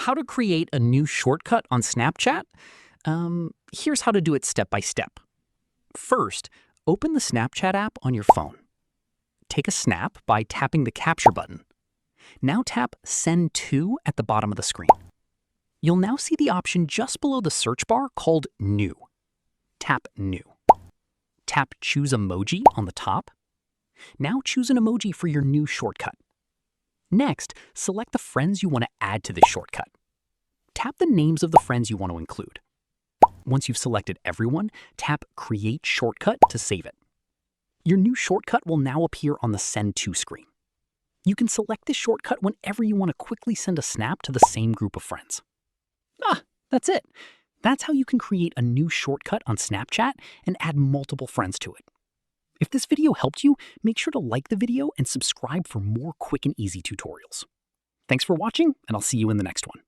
How to create a new shortcut on Snapchat? Here's how to do it step by step. First, open the Snapchat app on your phone. Take a snap by tapping the capture button. Now tap Send To at the bottom of the screen. You'll now see the option just below the search bar called New. Tap New. Tap Choose Emoji on the top. Now choose an emoji for your new shortcut. Next, select the friends you want to add to this shortcut. Tap the names of the friends you want to include. Once you've selected everyone, tap Create Shortcut to save it. Your new shortcut will now appear on the Send To screen. You can select this shortcut whenever you want to quickly send a snap to the same group of friends. That's it. That's how you can create a new shortcut on Snapchat and add multiple friends to it. If this video helped you, make sure to like the video and subscribe for more quick and easy tutorials. Thanks for watching, and I'll see you in the next one.